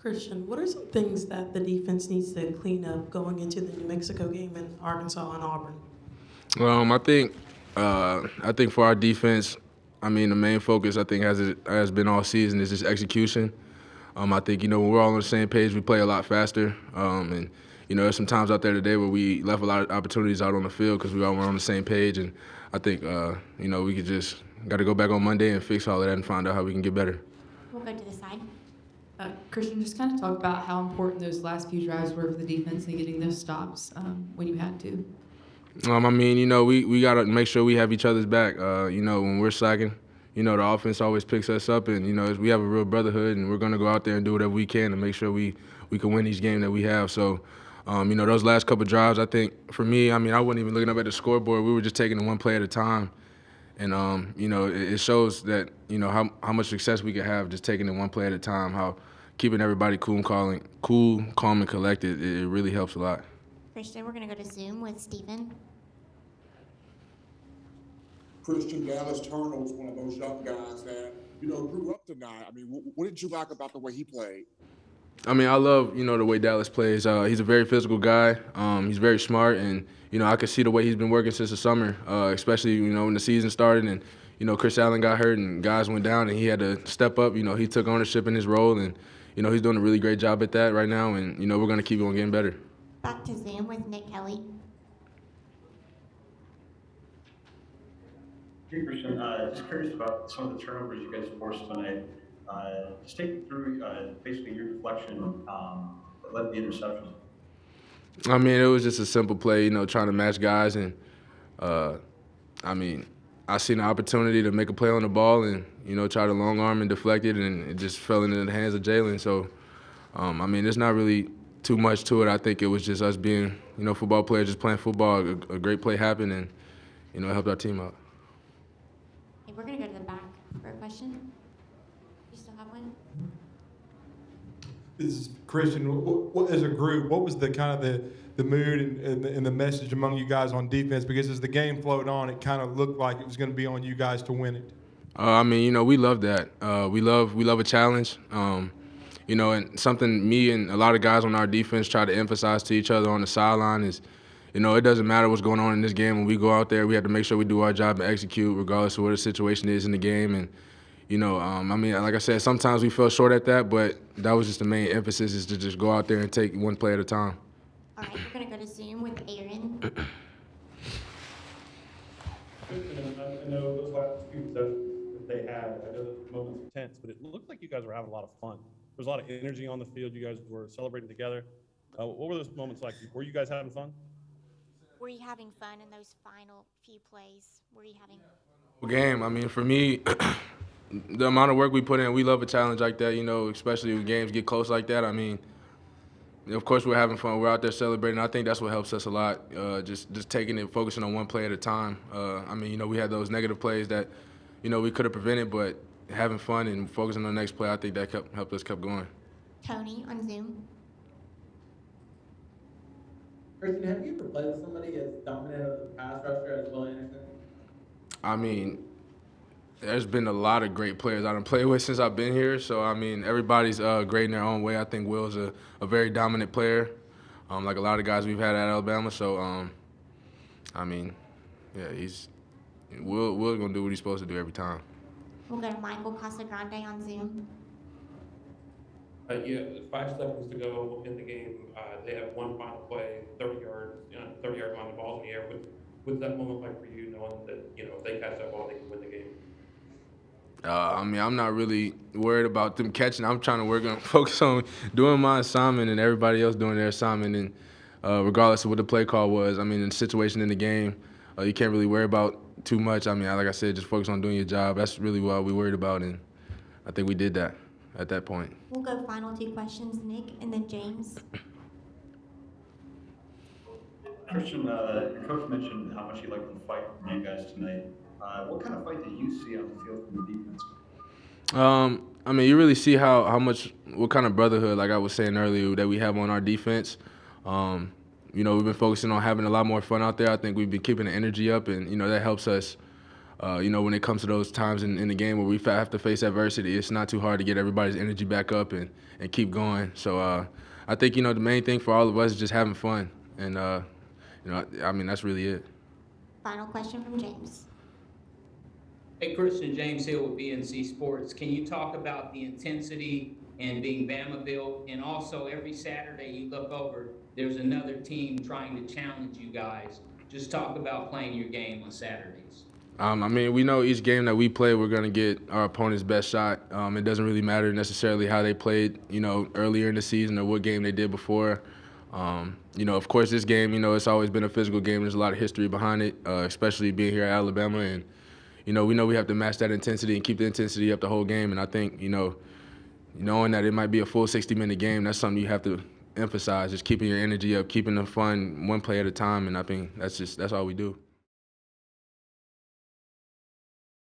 Christian, what are some things that the defense needs to clean up going into the New Mexico game and Arkansas and Auburn? I think for our defense, I mean, the main focus I think has been all season is just execution. I think when we're all on the same page, we play a lot faster. And there's some times out there today where we left a lot of opportunities out on the field because we all were on the same page. And I think we could just got to go back on Monday and fix all of that and find out how we can get better. We'll go to the side. Christian, just kind of talk about how important those last few drives were for the defense and getting those stops when you had to. We got to make sure we have each other's back. When we're slacking, the offense always picks us up, and we have a real brotherhood, and we're going to go out there and do whatever we can to make sure we can win each game that we have. So, those last couple drives, I think for me, I wasn't even looking up at the scoreboard. We were just taking it one play at a time, and it shows that how much success we can have just taking it one play at a time. How keeping everybody cool, calm, and collected. It really helps a lot. Christian, we're going to go to Zoom with Stephen. Christian Dallas Turner was one of those young guys that, grew up tonight. What did you like about the way he played? I love, the way Dallas plays. He's a very physical guy. He's very smart, and, I could see the way he's been working since the summer, especially, when the season started and, Chris Allen got hurt and guys went down and he had to step up. He took ownership in his role, and, he's doing a really great job at that right now, and, we're going to keep on getting better. Back to Zoom with Nick Kelly. Hey, Christian, just curious about some of the turnovers you guys forced tonight. Just take me through basically your deflection that led to the interception. It was just a simple play, trying to match guys, and I seen an opportunity to make a play on the ball and, try to long arm and deflect it, and it just fell into the hands of Jalen. So, there's not really too much to it. I think it was just us being, football players, just playing football. A great play happened, and, it helped our team out. Hey, we're going to go to the back for a question. You still have one? This is Christian. What, as a group, what was the kind of the mood and the message among you guys on defense? Because as the game flowed on, it kind of looked like it was going to be on you guys to win it. We love that. We love a challenge. And something me and a lot of guys on our defense try to emphasize to each other on the sideline is, it doesn't matter what's going on in this game. When we go out there, we have to make sure we do our job and execute regardless of what the situation is in the game. And, like I said, sometimes we fell short at that, but that was just the main emphasis, is to just go out there and take one play at a time. All right, we're going to go to Zoom with Aaron. I know those last few possessions that they had, I know the moments were tense, but it looked like you guys were having a lot of fun. There was a lot of energy on the field. You guys were celebrating together. What were those moments like? Were you guys having fun? Were you having fun in those final few plays? Were you having? Game. For me, the amount of work we put in, we love a challenge like that. Especially when games get close like that. Of course we're having fun. We're out there celebrating. I think that's what helps us a lot. Just taking it, focusing on one play at a time. We had those negative plays that, we could have prevented, but having fun and focusing on the next play, I think that helped us keep going. Tony on Zoom. Christian, have you ever played with somebody as dominant of a pass rusher as Will Anderson? There's been a lot of great players I done played with since I've been here. So, everybody's great in their own way. I think Will's a very dominant player, like a lot of guys we've had at Alabama. So, Will's going to do what he's supposed to do every time. We'll go to Michael Casagrande on Zoom. 5 seconds to go in the game. They have one final play, 30-yard line, the ball's in the air. What's that moment like for you, knowing that if they catch that ball, they can win the game? I'm not really worried about them catching. I'm trying to focus on doing my assignment and everybody else doing their assignment. And regardless of what the play call was, in the situation in the game, you can't really worry about too much. Like I said, just focus on doing your job. That's really what we worried about, and I think we did that at that point. We'll go final 2 questions, Nick, and then James. Christian, your coach mentioned how much he liked the fight from you guys tonight. What kind of fight did you see on the field from the defense? You really see what kind of brotherhood, like I was saying earlier, that we have on our defense. We've been focusing on having a lot more fun out there. I think we've been keeping the energy up, and that helps us when it comes to those times in the game where we have to face adversity, it's not too hard to get everybody's energy back up and keep going. So I think, the main thing for all of us is just having fun. And, that's really it. Final question from James. Hey, Christian, James Hill with BNC Sports. Can you talk about the intensity and being Bamaville? And also, every Saturday you look over, there's another team trying to challenge you guys. Just talk about playing your game on Saturdays. We know each game that we play, we're going to get our opponent's best shot. It doesn't really matter necessarily how they played, earlier in the season or what game they did before. Of course, this game, it's always been a physical game. There's a lot of history behind it, especially being here at Alabama. And, we know we have to match that intensity and keep the intensity up the whole game. And I think, knowing that it might be a full 60-minute game, that's something you have to emphasize, just keeping your energy up, keeping the fun one play at a time. And I think that's all we do.